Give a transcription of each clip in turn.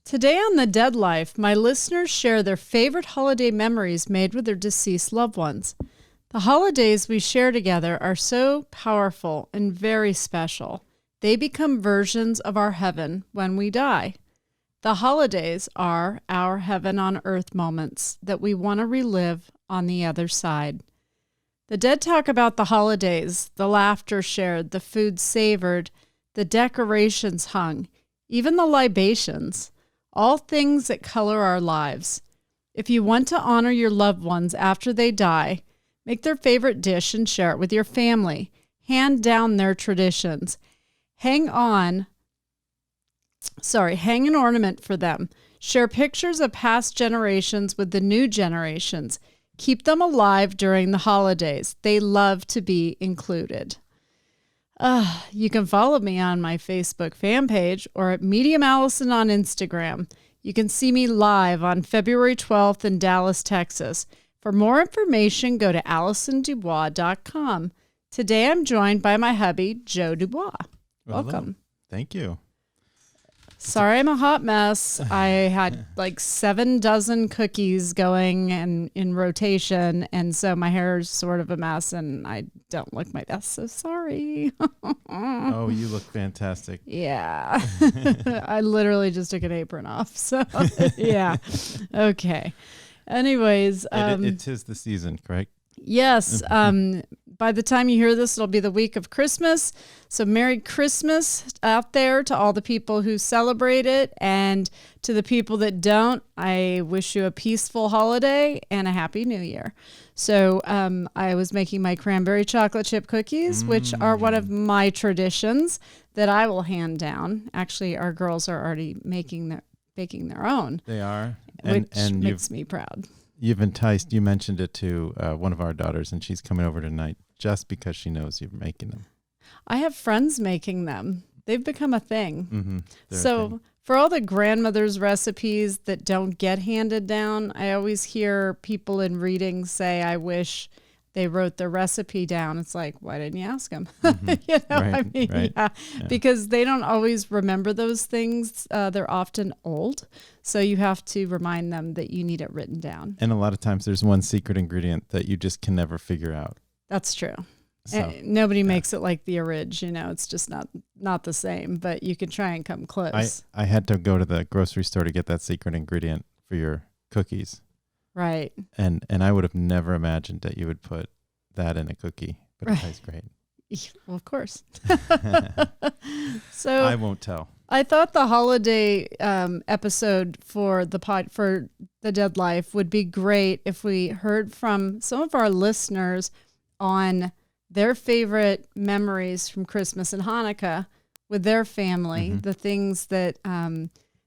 Today on The Dead Life, my listeners share their favorite holiday memories made with their deceased loved ones. The holidays we share together are so powerful and very special. They become versions of our heaven when we die. The holidays are our heaven on earth moments that we want to relive on the other side. The dead talk about the holidays, the laughter shared, the food savored, the decorations hung, even the libations, all things that color our lives. If you want to honor your loved ones after they die, make their favorite dish and share it with your family. Hand down their traditions. Hang an ornament for them. Share pictures of past generations with the new generations. Keep them alive during the holidays. They love to be included. You can follow me on my Facebook fan page or at Medium Allison on Instagram. You can see me live on February 12th in Dallas, Texas. For more information, go to AllisonDubois.com. Today I'm joined by my hubby, Joe Dubois. Welcome. Thank you. Sorry, I'm a hot mess. I had like 7 dozen cookies going and in rotation, and so my hair is sort of a mess, and I don't look my best, so sorry. Oh, you look fantastic. Yeah. I literally just took an apron off, so yeah. Okay. Anyways. It is the season, correct? Yes. By the time you hear this, it'll be the week of Christmas. So Merry Christmas out there to all the people who celebrate it. And to the people that don't, I wish you a peaceful holiday and a Happy New Year. So I was making my cranberry chocolate chip cookies, which are one of my traditions that I will hand down. Actually, our girls are already baking their own. They are. Which makes me proud. You mentioned it to one of our daughters, and she's coming over tonight just because she knows you're making them. I have friends making them. They've become a thing. Mm-hmm. So for all the grandmother's recipes that don't get handed down, I always hear people in readings say, I wish they wrote their recipe down. It's like, why didn't you ask them? Mm-hmm. Yeah, because they don't always remember those things. They're often old. So you have to remind them that you need it written down. And a lot of times there's one secret ingredient that you just can never figure out. That's true. So, nobody makes it like the original, it's just not the same, but you can try and come close. I had to go to the grocery store to get that secret ingredient for your cookies. Right. And I would have never imagined that you would put that in a cookie, but it tastes great. Well, of course. So I won't tell. I thought the holiday episode for the Dead Life would be great if we heard from some of our listeners on their favorite memories from Christmas and Hanukkah with their family, the things that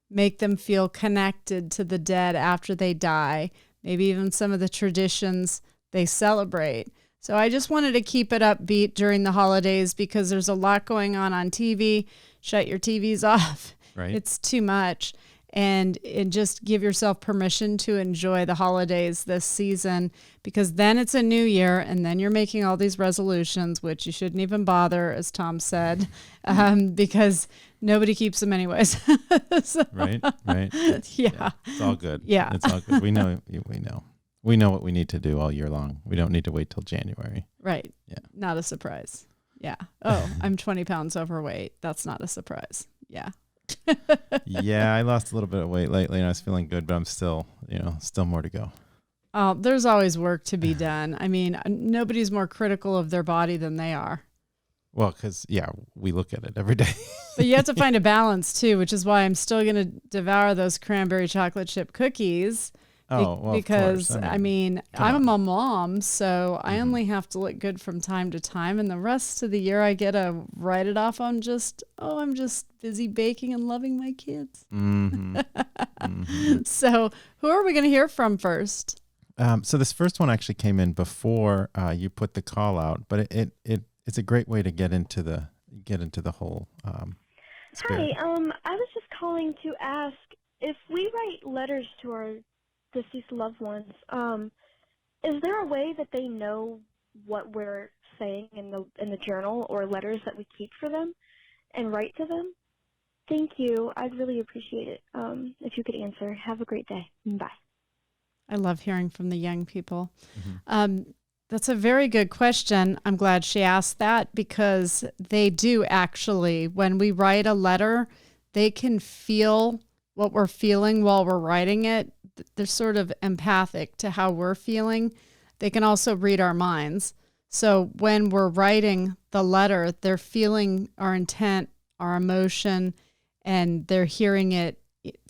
make them feel connected to the dead after they die, maybe even some of the traditions they celebrate. So I just wanted to keep it upbeat during the holidays because there's a lot going on TV. Shut your TVs off. Right. It's too much. And just give yourself permission to enjoy the holidays this season, because then it's a new year and then you're making all these resolutions, which you shouldn't even bother, as Tom said, because nobody keeps them anyways. So, Right. Yeah. It's all good. Yeah. It's all good. We know what we need to do all year long. We don't need to wait till January. Right. Yeah. Not a surprise. Yeah. Oh, I'm 20 pounds overweight. That's not a surprise. Yeah. Yeah, I lost a little bit of weight lately and I was feeling good, but I'm still more to go. Oh, there's always work to be done. I mean, nobody's more critical of their body than they are. Well, because, we look at it every day. But you have to find a balance too, which is why I'm still going to devour those cranberry chocolate chip cookies. Because of course. I'm a mom, so I only have to look good from time to time, and the rest of the year I get to write it off on I'm just busy baking and loving my kids. So who are we going to hear from first? So this first one actually came in before you put the call out, but it's a great way to get into the whole spirit. Hi, I was just calling to ask if we write letters to our deceased loved ones, is there a way that they know what we're saying in the journal or letters that we keep for them and write to them? Thank you. I'd really appreciate it if you could answer. Have a great day. Bye. I love hearing from the young people. Mm-hmm. That's a very good question. I'm glad she asked that because they do actually, when we write a letter, they can feel what we're feeling while we're writing it. They're sort of empathic to how we're feeling. They can also read our minds. So when we're writing the letter, they're feeling our intent, our emotion, and they're hearing it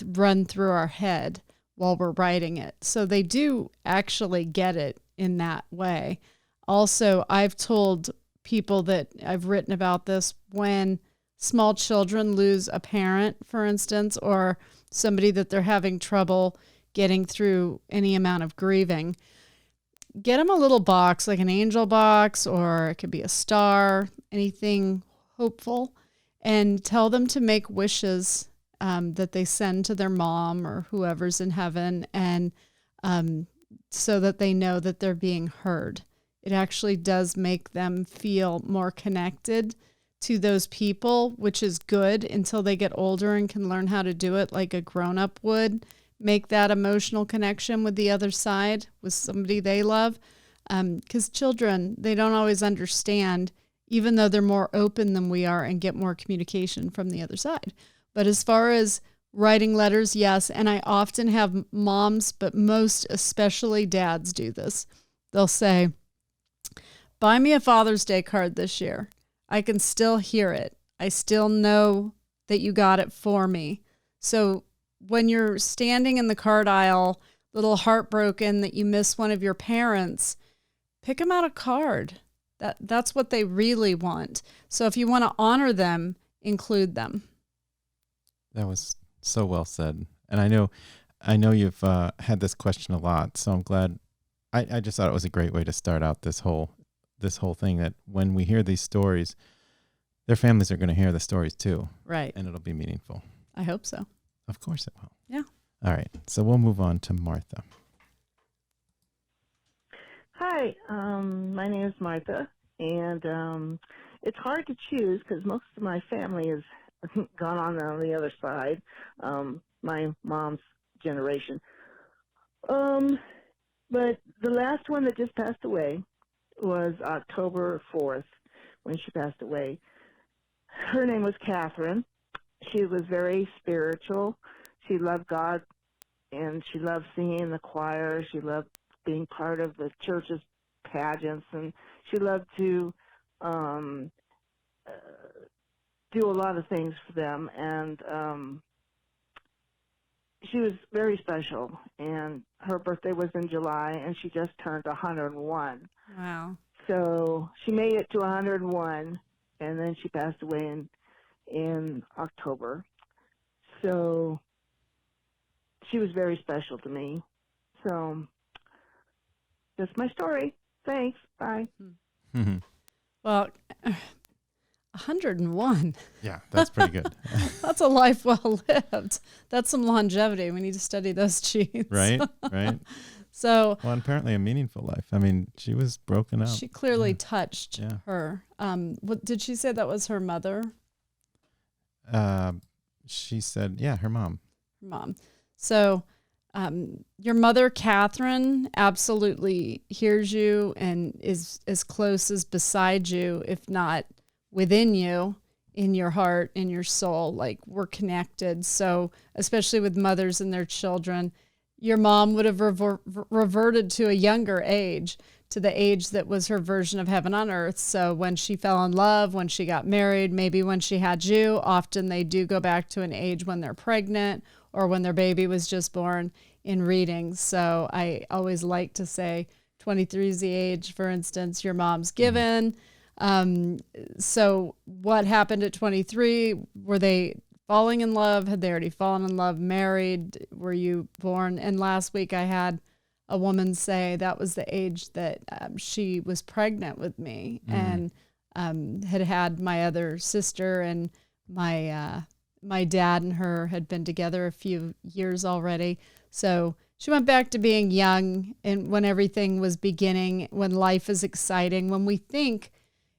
run through our head while we're writing it. So they do actually get it in that way. Also, I've told people that I've written about this when small children lose a parent, for instance, or somebody that they're having trouble getting through any amount of grieving. Get them a little box, like an angel box, or it could be a star, anything hopeful, and tell them to make wishes that they send to their mom or whoever's in heaven, and so that they know that they're being heard. It actually does make them feel more connected to those people, which is good until they get older and can learn how to do it like a grown-up would. Make that emotional connection with the other side, with somebody they love. Because children, they don't always understand, even though they're more open than we are and get more communication from the other side. But as far as writing letters, yes, and I often have moms, but most especially dads do this. They'll say, buy me a Father's Day card this year. I can still hear it. I still know that you got it for me. So when you're standing in the card aisle, a little heartbroken that you miss one of your parents, pick them out a card. That's what they really want. So if you want to honor them, include them. That was so well said. And I know you've had this question a lot, so I'm glad. I just thought it was a great way to start out this whole thing, that when we hear these stories, their families are going to hear the stories too. Right. And it'll be meaningful. I hope so. Of course it will. Yeah. All right. So we'll move on to Martha. Hi, my name is Martha, and it's hard to choose because most of my family has gone on the other side, my mom's generation. But the last one that just passed away was October 4th when she passed away. Her name was Catherine. She was very spiritual. She loved God, and she loved singing in the choir. She loved being part of the church's pageants, and she loved to do a lot of things for them. And she was very special, and her birthday was in July, and she just turned 101. Wow. So she made it to 101, and then she passed away in October. So she was very special to me. So that's my story. Thanks. Bye. Mm-hmm. Well, 101. Yeah, that's pretty good. That's a life well lived. That's some longevity. We need to study those genes. Right. So, well, and apparently a meaningful life. I mean, she was broken up. she clearly touched her. What did she say that was her mother? She said, yeah, her mom. Her mom. So, your mother, Catherine, absolutely hears you and is as close as beside you, if not within you, in your heart, in your soul. Like, we're connected. So, especially with mothers and their children, your mom would have reverted to a younger age, to the age that was her version of heaven on earth. So when she fell in love, when she got married, maybe when she had you, often they do go back to an age when they're pregnant or when their baby was just born in readings. So I always like to say 23 is the age, for instance, your mom's given. So what happened at 23? Were they falling in love? Had they already fallen in love? Married? Were you born? And last week I had a woman say that was the age that she was pregnant with me, and had my other sister, and my dad and her had been together a few years already. So she went back to being young, and when everything was beginning, when life is exciting, when we think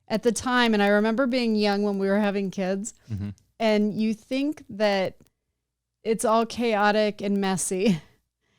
at the time, and I remember being young when we were having kids, and you think that it's all chaotic and messy.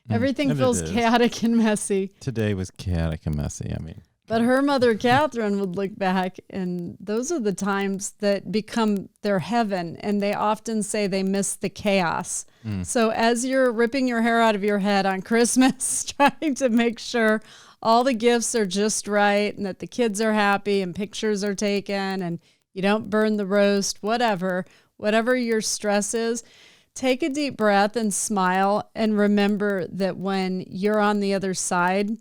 Everything And feels it is. chaotic and messy. Today was chaotic and messy. I mean, But her mother, Catherine, would look back, and those are the times that become their heaven. And they often say they miss the chaos. So as you're ripping your hair out of your head on Christmas, trying to make sure all the gifts are just right and that the kids are happy and pictures are taken and you don't burn the roast, whatever your stress is, take a deep breath and smile and remember that when you're on the other side,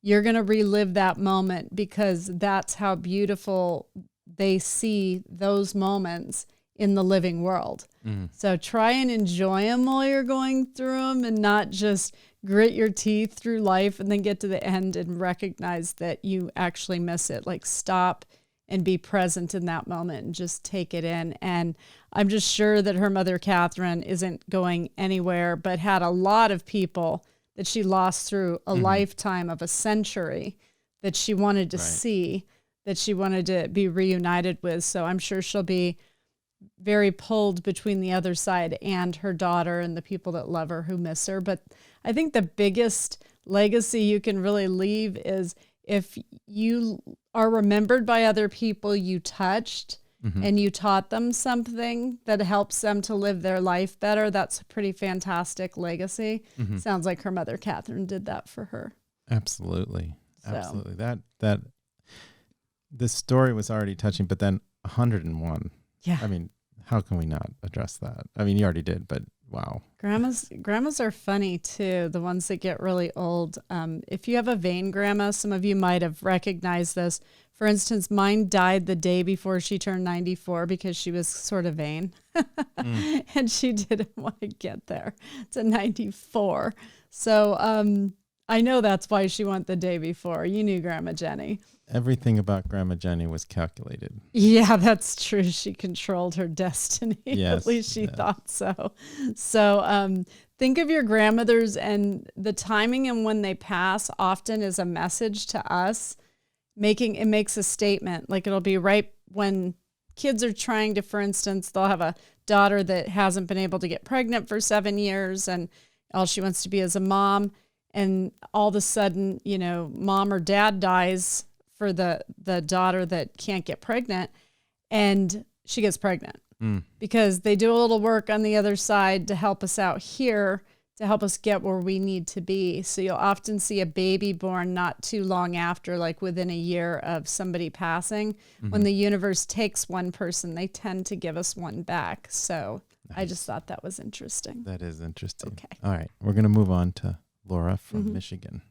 you're going to relive that moment because that's how beautiful they see those moments in the living world. So try and enjoy them while you're going through them and not just grit your teeth through life and then get to the end and recognize that you actually miss it. Like stop and be present in that moment and just take it in. And I'm just sure that her mother, Catherine, isn't going anywhere, but had a lot of people that she lost through a lifetime of a century that she wanted to see, that she wanted to be reunited with. So I'm sure she'll be very pulled between the other side and her daughter and the people that love her who miss her. But I think the biggest legacy you can really leave is if you are remembered by other people you touched and you taught them something that helps them to live their life better, that's a pretty fantastic legacy. Sounds like her mother, Catherine, did that for her. absolutely. So. Absolutely. That the story was already touching, but then 101. Yeah. I mean, how can we not address that? I mean, you already did, but wow. Grandmas are funny too, the ones that get really old. If you have a vain grandma, some of you might have recognized this. For instance, mine died the day before she turned 94 because she was sort of vain. And she didn't want to get there to 94. So I know that's why she went the day before. You knew Grandma Jenny. Everything about Grandma Jenny was calculated. Yeah, that's true. She controlled her destiny. Yes, At least she yes. thought so. So think of your grandmothers, and the timing and when they pass often is a message to us. It makes a statement. Like it'll be right when kids are trying to, for instance, they'll have a daughter that hasn't been able to get pregnant for 7 years and all she wants to be is a mom. And all of a sudden, mom or dad dies for the daughter that can't get pregnant, and she gets pregnant because they do a little work on the other side to help us out here, to help us get where we need to be. So you'll often see a baby born not too long after, like within a year of somebody passing. When the universe takes one person, they tend to give us one back. So nice. I just thought that was interesting. That is interesting. Okay. All right. We're going to move on to Laura from Michigan.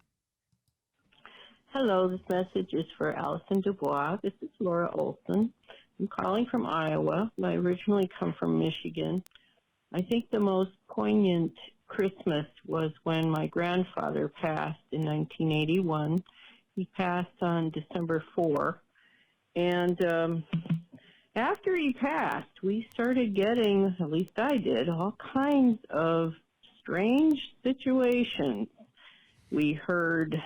Hello, this message is for Allison Dubois. This is Laura Olson. I'm calling from Iowa. I originally come from Michigan. I think the most poignant Christmas was when my grandfather passed in 1981. He passed on December 4. And after he passed, we started getting, at least I did, all kinds of strange situations. We heard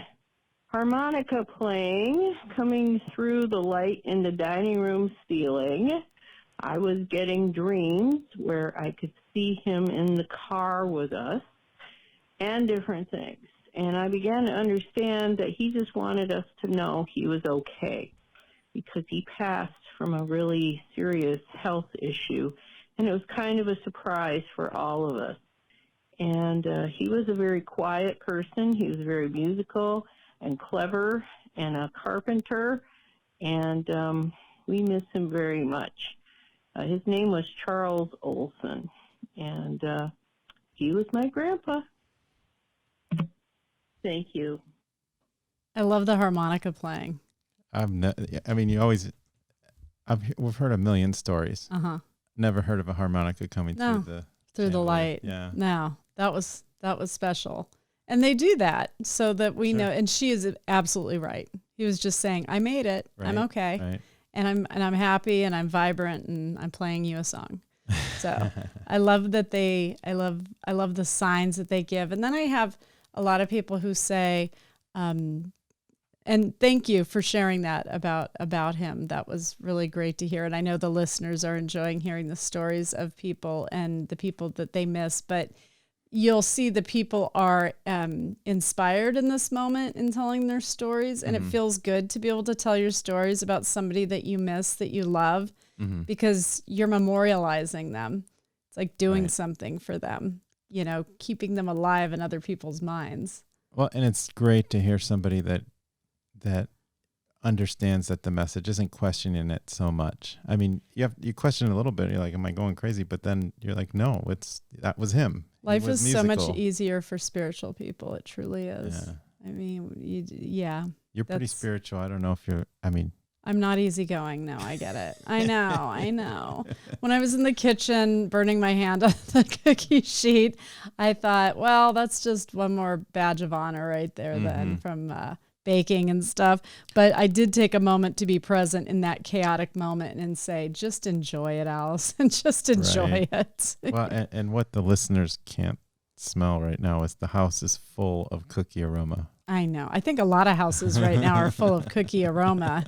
harmonica playing coming through the light in the dining room ceiling. I was getting dreams where I could see him in the car with us and different things. And I began to understand that he just wanted us to know he was okay because he passed from a really serious health issue. And it was kind of a surprise for all of us. And he was a very quiet person. He was very musical and clever and a carpenter, and we miss him very much. His name was Charles Olson, and he was my grandpa. Thank you. I love the harmonica playing. We've heard a million stories. Never heard of a harmonica coming through the light. Yeah. No, that was special. And they do that so that we know. And she is absolutely right. He was just saying, "I made it. Right, I'm okay, right. and I'm happy, and I'm vibrant, and I'm playing you a song." So I love that I love the signs that they give. And then I have a lot of people who say, and And thank you for sharing that about him. That was really great to hear. And I know the listeners are enjoying hearing the stories of people and the people that they miss, but you'll see the people are inspired in this moment in telling their stories. And it feels good to be able to tell your stories about somebody that you miss, that you love, because you're memorializing them. It's like doing something for them, you know, keeping them alive in other people's minds. Well, and it's great to hear somebody that understands that the message isn't questioning it so much. I mean, you question it a little bit. You're like, am I going crazy? But then you're like, no, that was him. Life is musical. So much easier for spiritual people. It truly is. Yeah. I mean, You're pretty spiritual. I don't know if I'm not easygoing. No, I get it. I know. When I was in the kitchen burning my hand on the cookie sheet, I thought, well, that's just one more badge of honor right there then from baking and stuff. But I did take a moment to be present in that chaotic moment and say, just enjoy it, Alice, and just enjoy it. Well, and what the listeners can't smell right now is the house is full of cookie aroma. I know. I think a lot of houses right now are full of cookie aroma.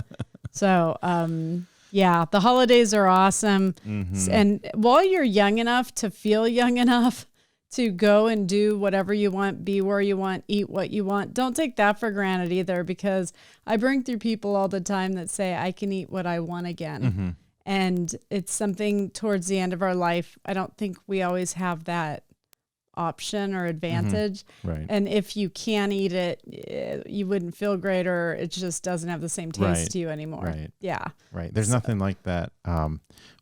So, the holidays are awesome. And while you're young enough to feel young enough to go and do whatever you want, be where you want, eat what you want, don't take that for granted either, because I bring through people all the time that say, I can eat what I want again. And it's something towards the end of our life. I don't think we always have that option or advantage. Right. And if you can eat it, you wouldn't feel great, or it just doesn't have the same taste to you anymore. Right. Yeah. Right. There's nothing like that.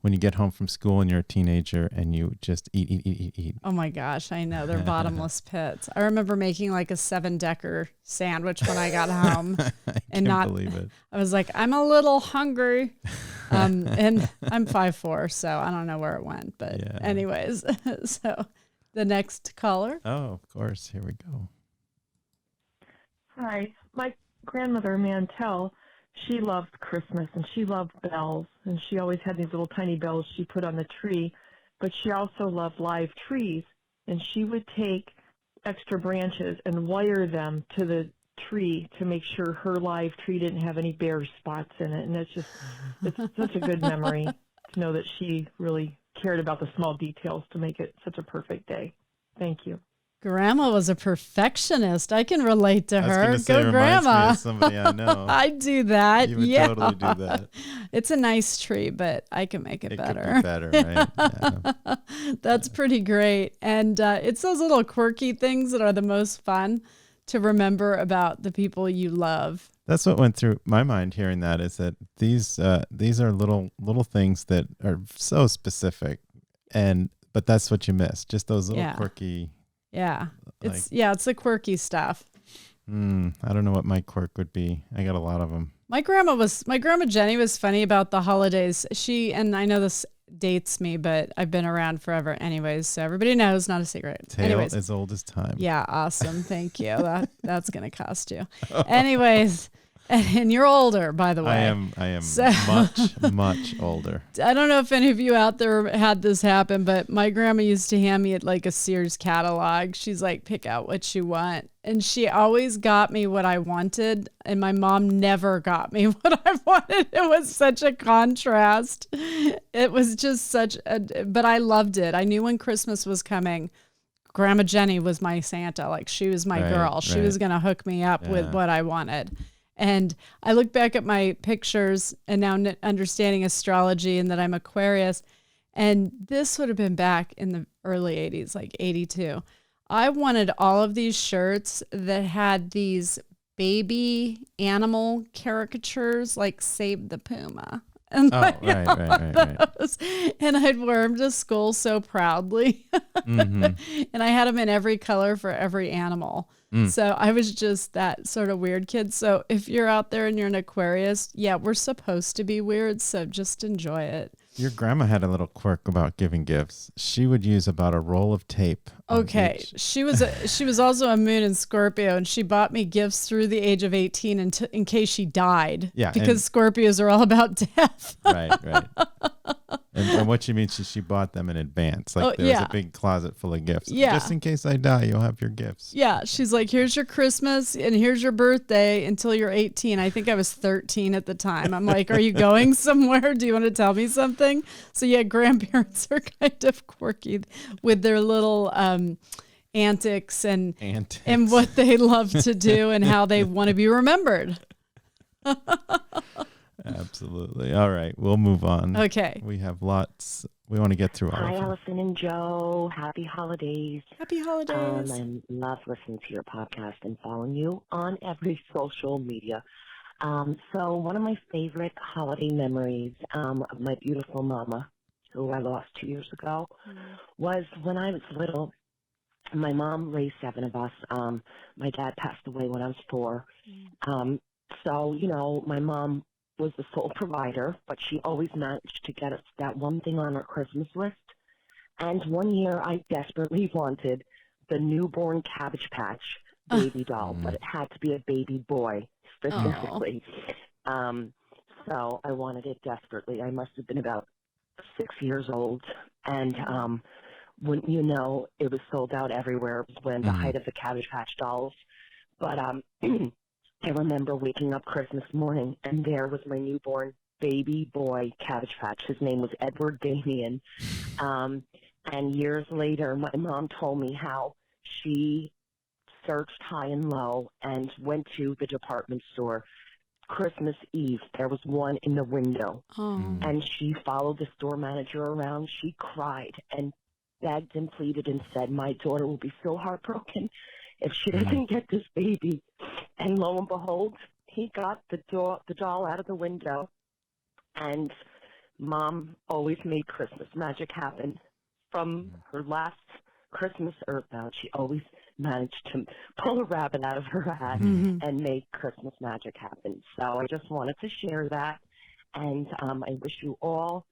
When you get home from school and you're a teenager and you just eat. Oh my gosh, I know. They're bottomless pits. I remember making like a 7-decker sandwich when I got home. I can't believe it. I was like, I'm a little hungry. And I'm 5'4", so I don't know where it went. But anyways, so the next caller. Oh, of course. Here we go. Hi. My grandmother, Mantell, she loved Christmas and she loved bells, and she always had these little tiny bells she put on the tree, but she also loved live trees, and she would take extra branches and wire them to the tree to make sure her live tree didn't have any bare spots in it. And it's such a good memory to know that she really cared about the small details to make it such a perfect day. Thank you. Grandma was a perfectionist. I can relate to her. I was gonna say, Go, Grandma. Me of somebody I know. I do that. You would totally do that. It's a nice tree, but I can make it better. Could be better, right? Yeah. That's pretty great. And it's those little quirky things that are the most fun to remember about the people you love. That's what went through my mind hearing that, is that these are little things that are so specific, but that's what you miss. Just those little quirky. Yeah. It's the quirky stuff. I don't know what my quirk would be. I got a lot of them. My grandma Jenny was funny about the holidays. And I know this dates me, but I've been around forever anyways, so everybody knows, not a secret. Tale as old as time. Yeah, awesome. Thank you. That's going to cost you. Anyways, and you're older, by the way. I am much older. I don't know if any of you out there had this happen, but my grandma used to hand me like a Sears catalog. She's like, pick out what you want. And she always got me what I wanted, and my mom never got me what I wanted. It was such a contrast. It was just but I loved it. I knew when Christmas was coming, Grandma Jenny was my Santa. Like, she was my girl. She was going to hook me up with what I wanted. And I look back at my pictures and now understanding astrology and that I'm Aquarius. And this would have been back in the early 80s, like 82. I wanted all of these shirts that had these baby animal caricatures, like Save the Puma. And right. And I'd wear them to school so proudly. And I had them in every color for every animal. So I was just that sort of weird kid. So if you're out there and you're an Aquarius, we're supposed to be weird. So just enjoy it. Your grandma had a little quirk about giving gifts. She would use about a roll of tape. Okay. She was also a moon in Scorpio, and she bought me gifts through the age of 18 in case she died. Yeah. Because Scorpios are all about death. Right. And what she means is she bought them in advance. Like there was a big closet full of gifts. Yeah. Just in case I die, you'll have your gifts. Yeah. She's like, here's your Christmas and here's your birthday until you're 18. I think I was 13 at the time. I'm like, are you going somewhere? Do you want to tell me something? So yeah, grandparents are kind of quirky with their little antics and what they love to do and how they want to be remembered. Absolutely. All right, we'll move on. Okay. We have lots. We want to get through all Hi, of them. Allison and Joe. Happy holidays. Happy holidays. I love listening to your podcast and following you on every social media. So one of my favorite holiday memories of my beautiful mama, who I lost 2 years ago, was when I was little. My mom raised 7 of us. My dad passed away when I was 4. So, you know, my mom was the sole provider, but she always managed to get us that one thing on our Christmas list. And one year I desperately wanted the newborn Cabbage Patch baby doll, but it had to be a baby boy specifically. So I wanted it desperately. I must have been about 6 years old. And wouldn't you know, it was sold out everywhere. It was when the height of the Cabbage Patch dolls. But I remember waking up Christmas morning, and there was my newborn baby boy Cabbage Patch. His name was Edward Damien. And years later, my mom told me how she searched high and low and went to the department store Christmas Eve. There was one in the window. And she followed the store manager around. She cried and begged and pleaded and said, my daughter will be so heartbroken if she doesn't get this baby. And lo and behold, he got the doll out of the window. And Mom always made Christmas magic happen. From her last Christmas earthbound, she always managed to pull a rabbit out of her hat and make Christmas magic happen. So I just wanted to share that. And I wish you all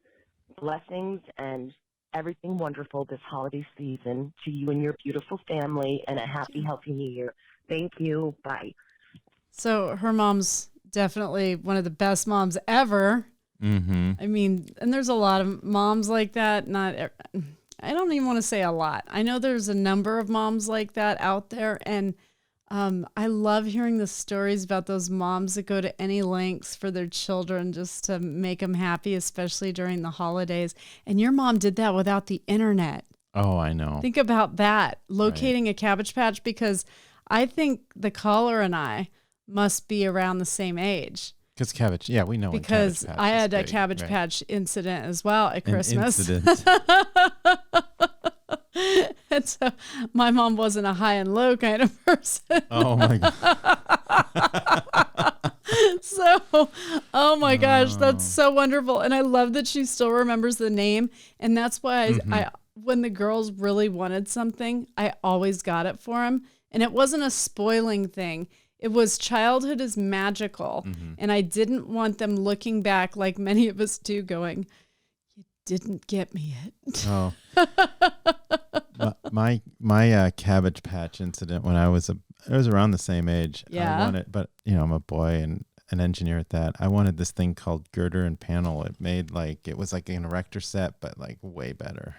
blessings and everything wonderful this holiday season to you and your beautiful family, and a happy, healthy New Year. Thank you. Bye. So her mom's definitely one of the best moms ever. I mean, and there's a lot of moms like that. I don't even want to say a lot. I know there's a number of moms like that out there, and I love hearing the stories about those moms that go to any lengths for their children just to make them happy, especially during the holidays. And your mom did that without the internet. Oh, I know. Think about that, locating a Cabbage Patch, because I think the caller and I must be around the same age. Because cabbage, yeah, we know. Because I had a Cabbage Patch incident as well at Christmas. And so my mom wasn't a high and low kind of person. Oh my God. So, oh my gosh, that's so wonderful. And I love that she still remembers the name. And that's why I when the girls really wanted something, I always got it for them. And it wasn't a spoiling thing. It was childhood is magical. And I didn't want them looking back like many of us do going, you didn't get me it. Oh. My Cabbage Patch incident when I was around the same age. Yeah. I wanted, but you know, I'm a boy and an engineer at that. I wanted this thing called girder and panel. It was like an erector set, but like way better.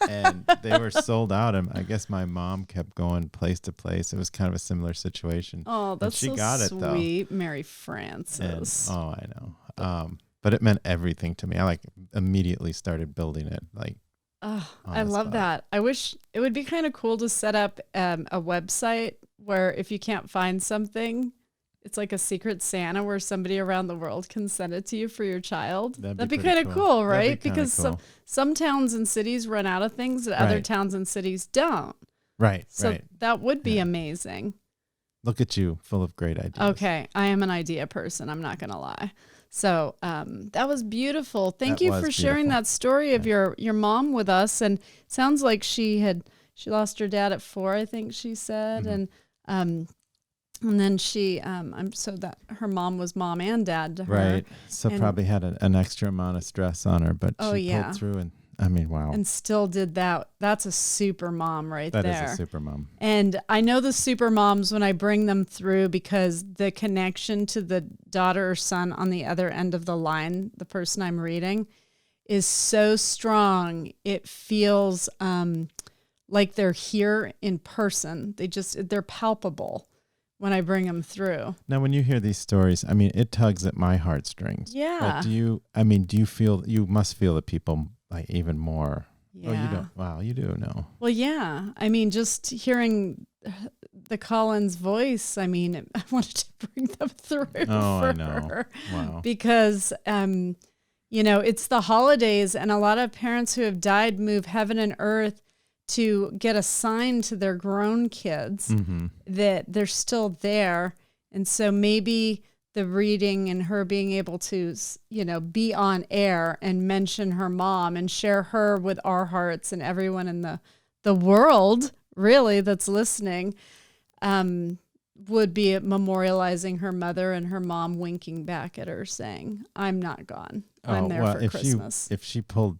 And they were sold out. And I guess my mom kept going place to place. It was kind of a similar situation. Oh, that's she so got it, though. sweet, Mary Frances. And, I know. But it meant everything to me. I immediately started building it. I love that. I wish it would be kind of cool to set up a website where if you can't find something, it's like a secret Santa where somebody around the world can send it to you for your child. That'd be kind of cool, right? Because some towns and cities run out of things that other towns and cities don't. Right. So that would be amazing. Look at you, full of great ideas. Okay. I am an idea person. I'm not going to lie. So that was beautiful. Thank you for sharing that story of your mom with us. And it sounds like she lost her dad at 4, I think she said. And then that her mom was mom and dad to her. Right. So probably had an extra amount of stress on her, but she pulled through, and I mean, wow. And still did that. That's a super mom right there. That is a super mom. And I know the super moms when I bring them through, because the connection to the daughter or son on the other end of the line, the person I'm reading, is so strong. It feels like they're here in person. They're palpable when I bring them through. Now, when you hear these stories, I mean, it tugs at my heartstrings. Yeah. But do you feel, you must feel the people like even more. Yeah. Oh, you don't. Wow, you do know. Well, yeah. I mean, just hearing the Collins voice, I mean, I wanted to bring them through for I know. her. Wow. Because, it's the holidays, and a lot of parents who have died move heaven and earth to get a sign to their grown kids that they're still there. And so maybe the reading and her being able to, be on air and mention her mom and share her with our hearts and everyone in the world, really, that's listening, would be memorializing her mother and her mom winking back at her saying, I'm not gone. I'm there for Christmas. If she pulled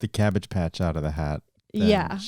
the Cabbage Patch out of the hat, then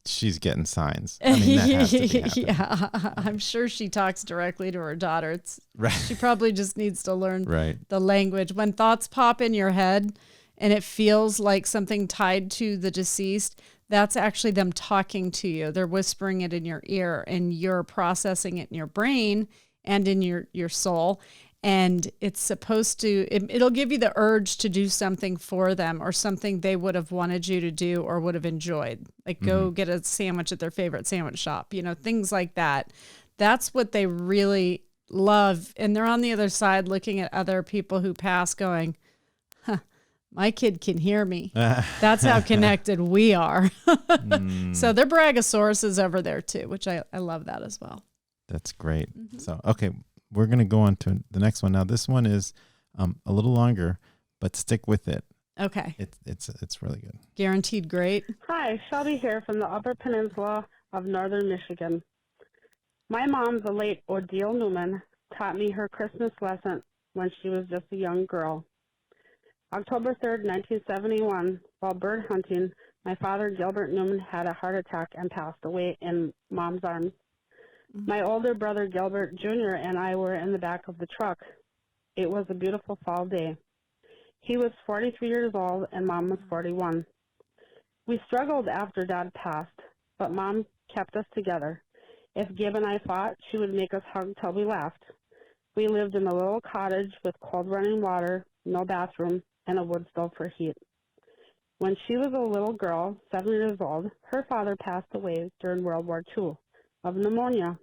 she's getting signs. I mean, that has to be happening. Yeah, I'm sure she talks directly to her daughter. Right. She probably just needs to learn Right. the language. When thoughts pop in your head and it feels like something tied to the deceased, that's actually them talking to you. They're whispering it in your ear, and you're processing it in your brain and in your soul. And it's supposed to, it'll give you the urge to do something for them, or something they would have wanted you to do or would have enjoyed. Like go get a sandwich at their favorite sandwich shop, things like that. That's what they really love. And they're on the other side looking at other people who pass going, my kid can hear me. That's how connected we are. So they're Brachiosaurus over there too, which I love that as well. That's great. So, okay, we're going to go on to the next one. Now, this one is a little longer, but stick with it. Okay. It's really good. Guaranteed great. Hi, Shelby here from the Upper Peninsula of Northern Michigan. My mom, the late Odile Newman, taught me her Christmas lesson when she was just a young girl. October 3rd, 1971, while bird hunting, my father, Gilbert Newman, had a heart attack and passed away in Mom's arms. My older brother, Gilbert Jr., and I were in the back of the truck. It was a beautiful fall day. He was 43 years old, and Mom was 41. We struggled after Dad passed, but Mom kept us together. If Gib and I fought, she would make us hug till we laughed. We lived in a little cottage with cold running water, no bathroom, and a wood stove for heat. When she was a little girl, 7 years old, her father passed away during World War II of pneumonia.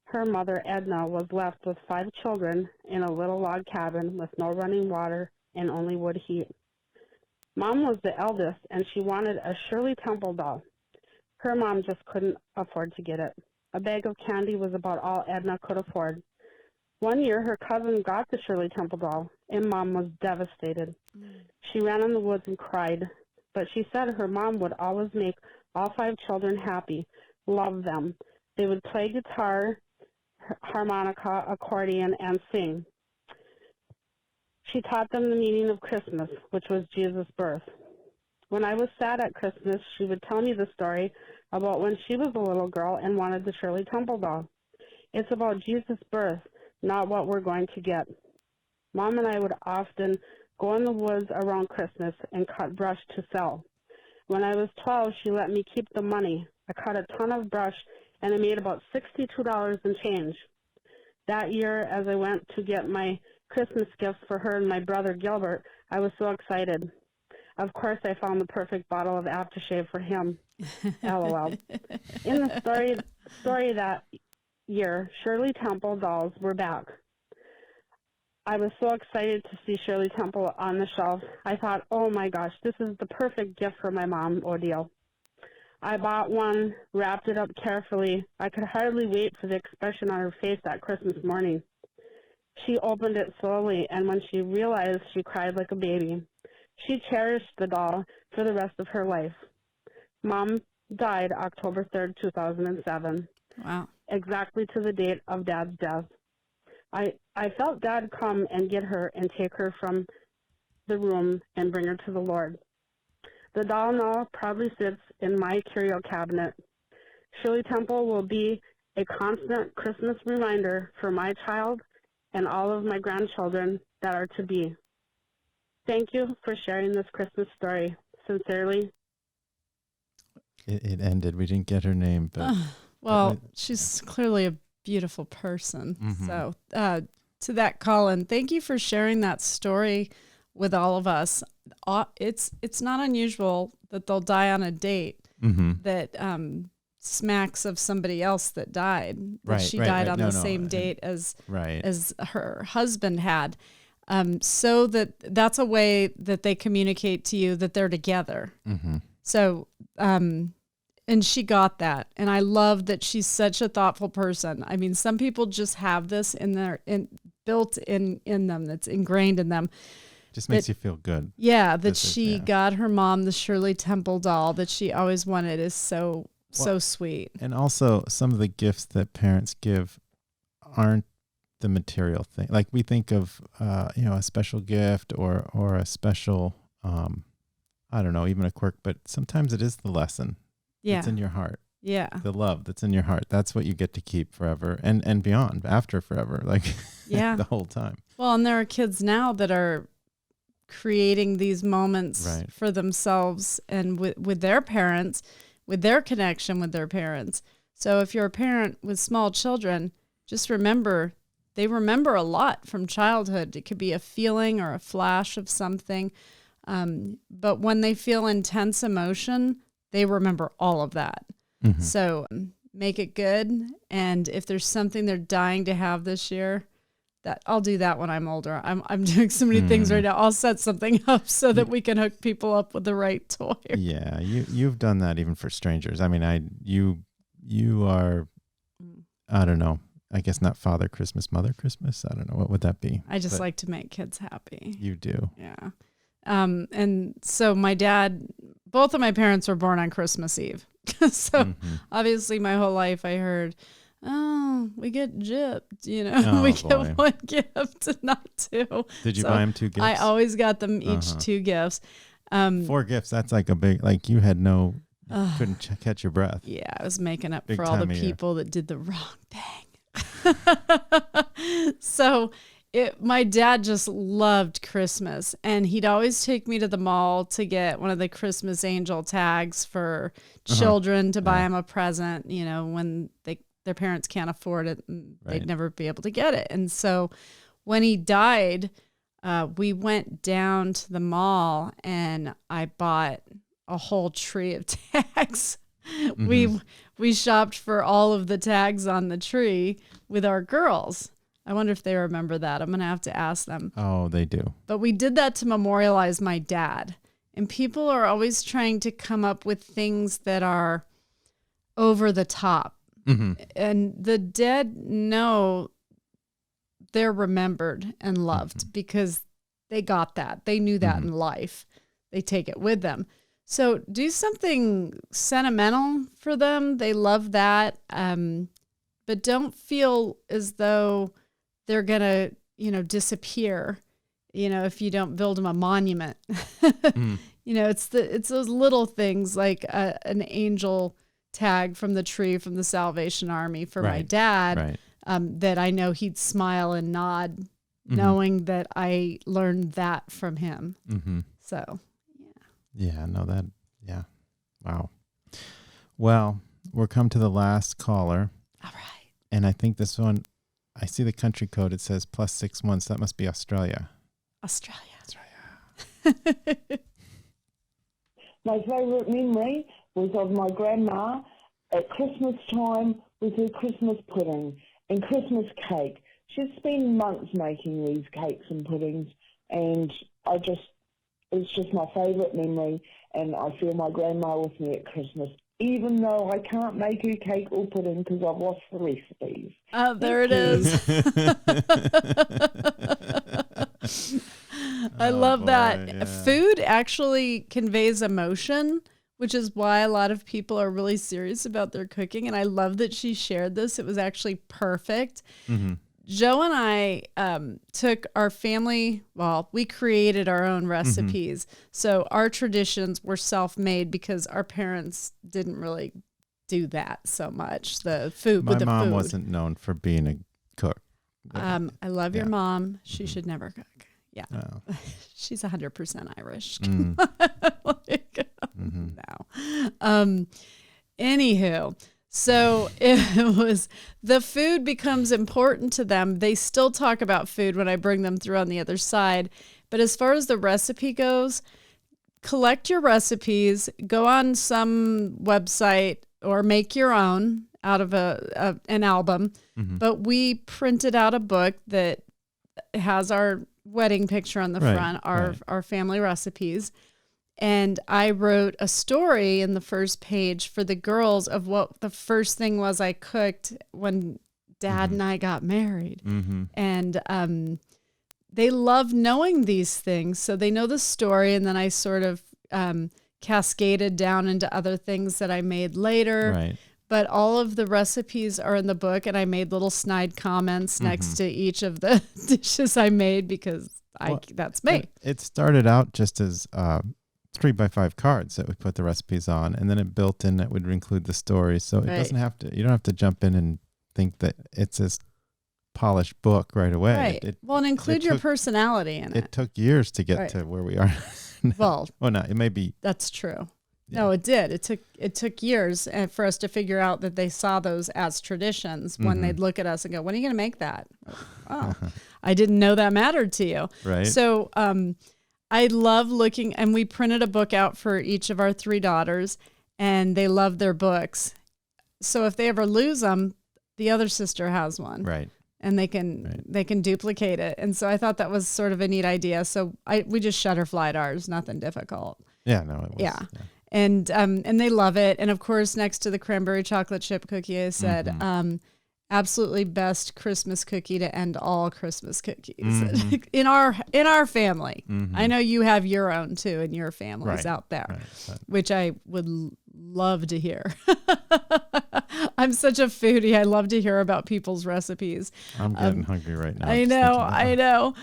Her mother, Edna, was left with 5 children in a little log cabin with no running water and only wood heat. Mom was the eldest, and she wanted a Shirley Temple doll. Her mom just couldn't afford to get it. A bag of candy was about all Edna could afford. One year, her cousin got the Shirley Temple doll, and Mom was devastated. She ran in the woods and cried, but she said her mom would always make all 5 children happy, love them. They would play guitar, harmonica, accordion, and sing. She taught them the meaning of Christmas, which was Jesus' birth. When I was sad at Christmas, she would tell me the story about when she was a little girl and wanted the Shirley Temple doll. It's about Jesus' birth, not what we're going to get. Mom and I would often go in the woods around Christmas and cut brush to sell. When I was 12, she let me keep the money. I cut a ton of brush, and I made about $62 and change. That year, as I went to get my Christmas gifts for her and my brother Gilbert, I was so excited. Of course, I found the perfect bottle of aftershave for him. LOL. In the story that year, Shirley Temple dolls were back. I was so excited to see Shirley Temple on the shelf. I thought, oh my gosh, this is the perfect gift for my mom, Odile. I bought one, wrapped it up carefully. I could hardly wait for the expression on her face that Christmas morning. She opened it slowly, and when she realized, she cried like a baby. She cherished the doll for the rest of her life. Mom died October 3rd, 2007. Wow. Exactly to the date of Dad's death. I felt Dad come and get her and take her from the room and bring her to the Lord. The doll now proudly sits in my curio cabinet. Shirley Temple will be a constant Christmas reminder for my child and all of my grandchildren that are to be. Thank you for sharing this Christmas story. Sincerely, It ended. We didn't get her name, but well, she's clearly a beautiful person. Mhm. So, to that, Colin, thank you for sharing that story with all of us. It's not unusual that they'll die on a date that smacks of somebody else that died. That she died on the same date as her husband had. So that's a way that they communicate to you that they're together. So, and she got that. And I love that she's such a thoughtful person. I mean, some people just have this built in them, that's ingrained in them. Just makes you feel good. Yeah, that she got her mom the Shirley Temple doll that she always wanted is so sweet. And also, some of the gifts that parents give aren't the material thing. Like we think of, a special gift or a special, I don't know, even a quirk, but sometimes it is the lesson that's in your heart. Yeah. The love that's in your heart. That's what you get to keep forever and beyond, after forever, like the whole time. Well, and there are kids now that are creating these moments for themselves and with their parents, with their connection with their parents. So if you're a parent with small children, just remember, they remember a lot from childhood. It could be a feeling or a flash of something. But when they feel intense emotion, they remember all of that. So make it good. And if there's something they're dying to have this year, that I'll do that when I'm older. I'm doing so many things right now. I'll set something up so that we can hook people up with the right toy. Yeah, you've done that even for strangers. I mean, you are, I don't know, I guess not Father Christmas, Mother Christmas. I don't know. What would that be? I just like to make kids happy. You do. Yeah. And so my dad, both of my parents were born on Christmas Eve. So obviously my whole life I heard, oh, we get gypped, we get one gift, not two. Did you buy them 2 gifts? I always got them each 2 gifts. 4 gifts. That's like a big, like you had couldn't catch your breath. Yeah. I was making up Big for all the time of people that did the wrong thing. So my dad just loved Christmas, and he'd always take me to the mall to get one of the Christmas angel tags for children to buy them a present, when their parents can't afford it and they'd never be able to get it. And so when he died, we went down to the mall and I bought a whole tree of tags. We shopped for all of the tags on the tree with our girls. I wonder if they remember that. I'm going to have to ask them. Oh, they do. But we did that to memorialize my dad. And people are always trying to come up with things that are over the top. And the dead know they're remembered and loved because they got that. They knew that in life. They take it with them. So do something sentimental for them. They love that. But don't feel as though they're going to, disappear, if you don't build them a monument. It's those little things like an angel tag from the tree from the Salvation Army for my dad, that I know he'd smile and nod knowing that I learned that from him. So, wow. Well, we're come to the last caller. All right. And I think this one, I see the country code. It says +61, so that must be Australia. My favourite memory was of my grandma at Christmas time with her Christmas pudding and Christmas cake. She'd spend months making these cakes and puddings, and it's just my favourite memory, and I feel my grandma with me at Christmas, even though I can't make her cake or pudding because I've lost the recipes. Oh, there it is. I love that. Yeah. Food actually conveys emotion, which is why a lot of people are really serious about their cooking. And I love that she shared this. It was actually perfect. Joe and I took our family, we created our own recipes. So our traditions were self-made because our parents didn't really do that so much. The food with the food. My mom wasn't known for being a cook. I love your mom. She should never cook. Yeah. Oh. She's 100% Irish. Mm-hmm. Anywho, so it was, the food becomes important to them. They still talk about food when I bring them through on the other side. But as far as the recipe goes, collect your recipes, go on some website or make your own out of an album. Mm-hmm. But we printed out a book that has our wedding picture on the front, our family recipes. And I wrote a story in the first page for the girls of what the first thing was I cooked when Dad and I got married. Mm-hmm. And they love knowing these things. So they know the story. And then I sort of cascaded down into other things that I made later. Right. But all of the recipes are in the book, and I made little snide comments next to each of the dishes I made because that's me. It started out just as 3x5 cards that we put the recipes on, and then it built in that would include the story. So it doesn't have to. You don't have to jump in and think that it's this polished book right away. Right. And include your personality in it. It took years to get to where we are now. Well, no, it may be. That's true. Yeah. No, it did. It took years for us to figure out that they saw those as traditions when they'd look at us and go, "When are you going to make that?" Oh, I didn't know that mattered to you. Right. So I love looking, and we printed a book out for each of our 3 daughters, and they love their books. So if they ever lose them, the other sister has one. Right. And they can duplicate it. And so I thought that was sort of a neat idea. So we just shutterflied ours, nothing difficult. Yeah, no, it was. Yeah. And they love it. And of course, next to the cranberry chocolate chip cookie, I said, absolutely best Christmas cookie to end all Christmas cookies in our family. I know you have your own too in your families out there, which I would love to hear. I'm such a foodie. I love to hear about people's recipes. I'm getting hungry right now. I know.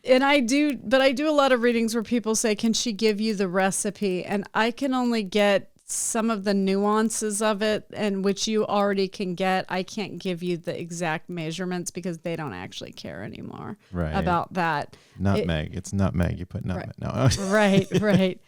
And I do a lot of readings where people say, "Can she give you the recipe?" And I can only get some of the nuances of it, and which you already can get. I can't give you the exact measurements because they don't actually care anymore about that. Nutmeg. It's nutmeg. You put nutmeg. No. Right.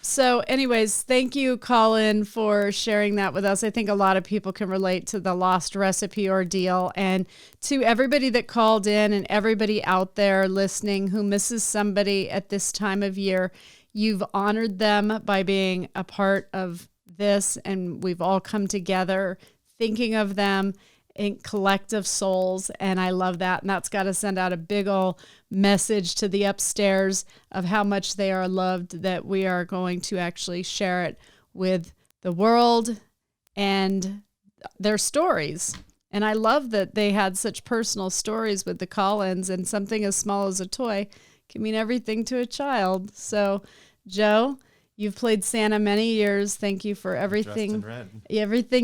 So anyways, thank you, Colin, for sharing that with us. I think a lot of people can relate to the lost recipe ordeal. And to everybody that called in and everybody out there listening who misses somebody at this time of year, you've honored them by being a part of this. And we've all come together thinking of them in collective souls. And I love that. And that's got to send out a big ol' message to the upstairs of how much they are loved, that we are going to actually share it with the world and their stories. And I love that they had such personal stories with the Collins, and something as small as a toy can mean everything to a child. So, Joe, you've played Santa many years. Thank you for everything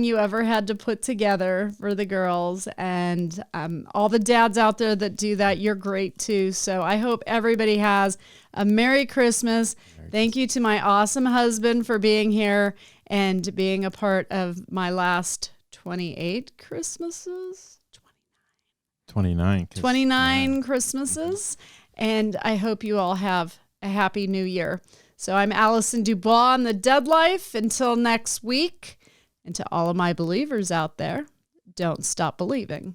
you ever had to put together for the girls. And all the dads out there that do that, you're great too. So I hope everybody has a Merry Christmas. Thank you to my awesome husband for being here and being a part of my last 28 Christmases. 29 Christmases. And I hope you all have a happy new year. So I'm Allison Dubois on The Dead Life. Until next week, and to all of my believers out there, don't stop believing.